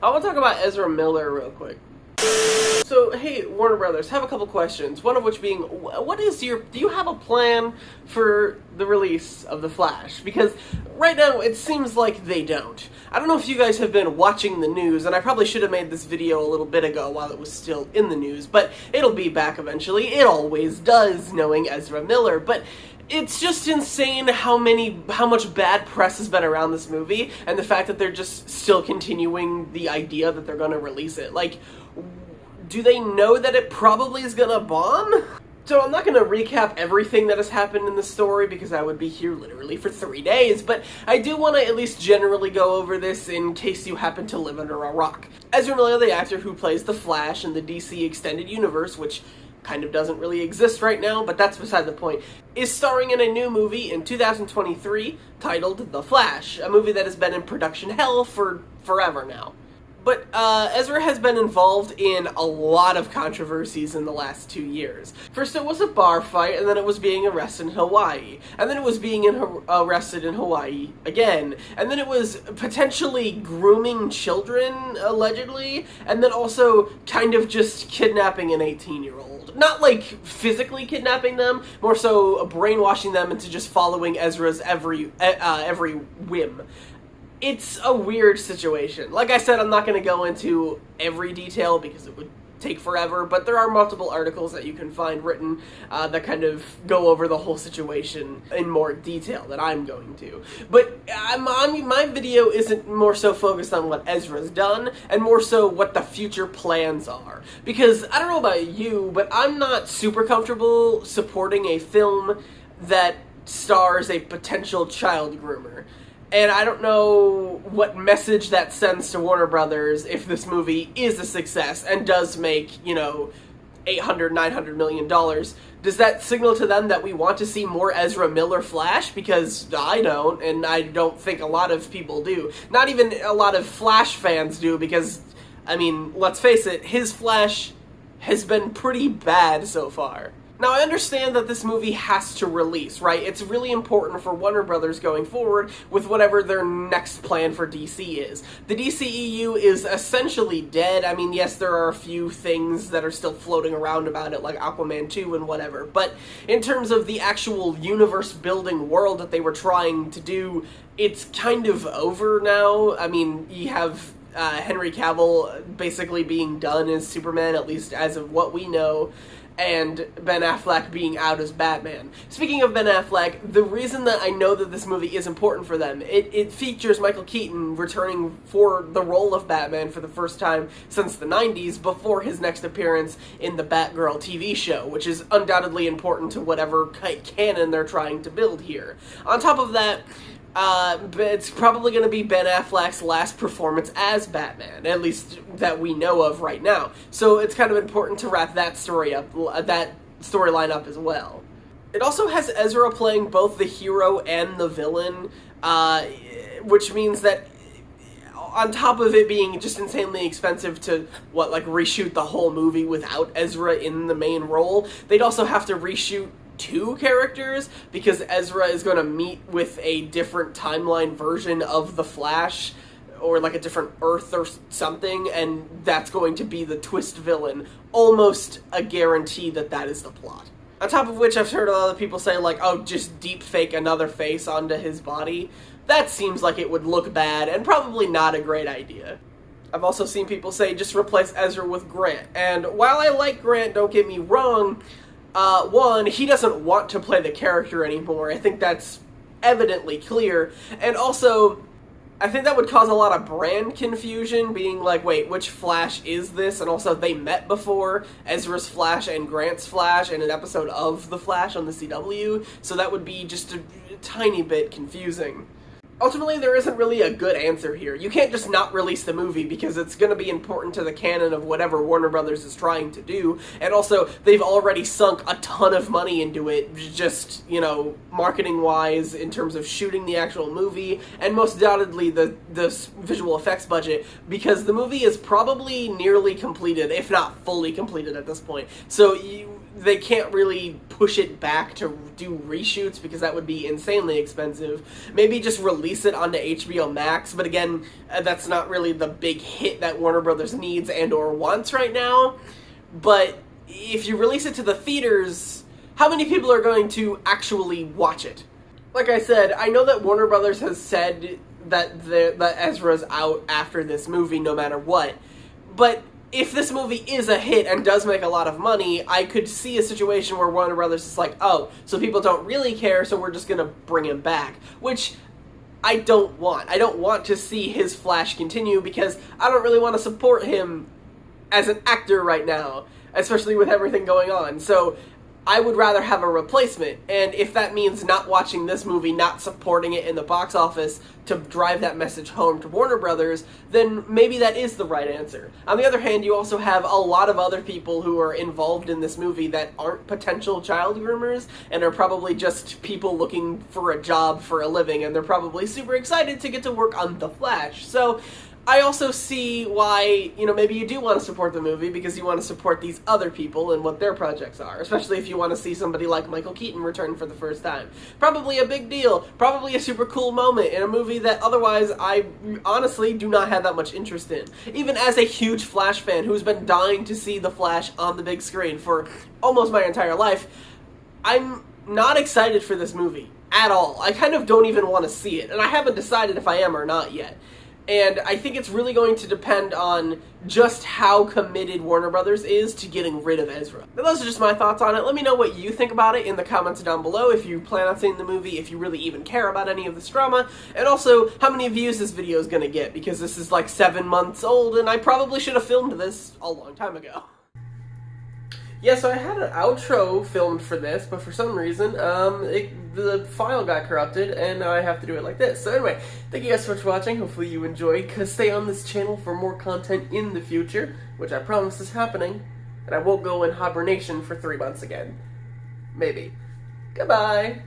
I want to talk about Ezra Miller real quick. So, hey, Warner Brothers, have a couple questions. One of which being, do you have a plan for the release of The Flash? Because right now, it seems like they don't. I don't know if you guys have been watching the news, and I probably should have made this video a little bit ago while it was still in the news, but it'll be back eventually. It always does, knowing Ezra Miller, but it's just insane how much bad press has been around this movie, and the fact that they're just still continuing the idea that they're gonna release it. Like, do they know that it probably is gonna bomb? So I'm not gonna recap everything that has happened in the story because I would be here literally for 3 days, but I do want to at least generally go over this in case you happen to live under a rock. Ezra Miller, the actor who plays the Flash in the DC Extended Universe, which kind of doesn't really exist right now, but that's beside the point, is starring in a new movie in 2023 titled The Flash, a movie that has been in production hell for forever now. But Ezra has been involved in a lot of controversies in the last 2 years. First it was a bar fight, and then it was being arrested in Hawaii. And then it was being arrested in Hawaii again. And then it was potentially grooming children, allegedly. And then also kind of just kidnapping an 18-year-old. Not like physically kidnapping them, more so brainwashing them into just following Ezra's every whim. It's a weird situation. Like I said, I'm not going to go into every detail because it would take forever, but there are multiple articles that you can find written that kind of go over the whole situation in more detail than I'm going to. But my video isn't more so focused on what Ezra's done, and more so what the future plans are. Because, I don't know about you, but I'm not super comfortable supporting a film that stars a potential child groomer. And I don't know what message that sends to Warner Brothers if this movie is a success and does make, you know, $800, $900 million. Does that signal to them that we want to see more Ezra Miller Flash? Because I don't, and I don't think a lot of people do. Not even a lot of Flash fans do, because, I mean, let's face it, his Flash has been pretty bad so far. Now, I understand that this movie has to release, right? It's really important for Warner Brothers going forward with whatever their next plan for DC is. The DCEU is essentially dead. I mean, yes, there are a few things that are still floating around about it, like Aquaman 2 and whatever, but in terms of the actual universe-building world that they were trying to do, it's kind of over now. I mean, you have Henry Cavill basically being done as Superman, at least as of what we know, and Ben Affleck being out as Batman. Speaking of Ben Affleck, the reason that I know that this movie is important for them, it features Michael Keaton returning for the role of Batman for the first time since the 90s, before his next appearance in the Batgirl TV show, which is undoubtedly important to whatever canon they're trying to build here. On top of that, it's probably going to be Ben Affleck's last performance as Batman, at least that we know of right now. So it's kind of important to wrap that storyline up as well. It also has Ezra playing both the hero and the villain, which means that on top of it being just insanely expensive to, reshoot the whole movie without Ezra in the main role, they'd also have to reshoot 2 characters, because Ezra is going to meet with a different timeline version of the Flash, or like a different Earth or something, and that's going to be the twist villain. Almost a guarantee that that is the plot. On top of which, I've heard a lot of people say, like, oh, just deep fake another face onto his body. That seems like it would look bad, and probably not a great idea. I've also seen people say, just replace Ezra with Grant. And while I like Grant, don't get me wrong, one, he doesn't want to play the character anymore. I think that's evidently clear. And also, I think that would cause a lot of brand confusion, being like, wait, which Flash is this? And also, they met before, Ezra's Flash and Grant's Flash, in an episode of The Flash on the CW, so that would be just a tiny bit confusing. Ultimately, there isn't really a good answer here. You can't just not release the movie because it's going to be important to the canon of whatever Warner Brothers is trying to do. And also, they've already sunk a ton of money into it, just, you know, marketing-wise, in terms of shooting the actual movie, and most undoubtedly the visual effects budget, because the movie is probably nearly completed, if not fully completed at this point. So they can't really put push it back to do reshoots because that would be insanely expensive. Maybe just release it onto HBO Max, but again, that's not really the big hit that Warner Brothers needs and or wants right now. But if you release it to the theaters, how many people are going to actually watch it? Like I said, I know that Warner Brothers has said that Ezra's out after this movie no matter what, but if this movie is a hit and does make a lot of money, I could see a situation where Warner Brothers is like, oh, so people don't really care, so we're just gonna bring him back, which I don't want. I don't want to see his Flash continue because I don't really want to support him as an actor right now, especially with everything going on. So I would rather have a replacement, and if that means not watching this movie, not supporting it in the box office to drive that message home to Warner Brothers, then maybe that is the right answer. On the other hand, you also have a lot of other people who are involved in this movie that aren't potential child groomers, and are probably just people looking for a job for a living, and they're probably super excited to get to work on The Flash. So I also see why, maybe you do want to support the movie because you want to support these other people and what their projects are, especially if you want to see somebody like Michael Keaton return for the first time. Probably a big deal, probably a super cool moment in a movie that otherwise I honestly do not have that much interest in. Even as a huge Flash fan who's been dying to see The Flash on the big screen for almost my entire life, I'm not excited for this movie at all. I kind of don't even want to see it, and I haven't decided if I am or not yet. And I think it's really going to depend on just how committed Warner Brothers is to getting rid of Ezra. Now, those are just my thoughts on it. Let me know what you think about it in the comments down below, if you plan on seeing the movie, if you really even care about any of this drama, and also how many views this video is going to get, because this is like 7 months old, and I probably should have filmed this a long time ago. Yeah, so I had an outro filmed for this, but for some reason, the file got corrupted, and now I have to do it like this. So anyway, thank you guys so much for watching. Hopefully you enjoyed. Stay on this channel for more content in the future, which I promise is happening, and I won't go in hibernation for 3 months again. Maybe. Goodbye!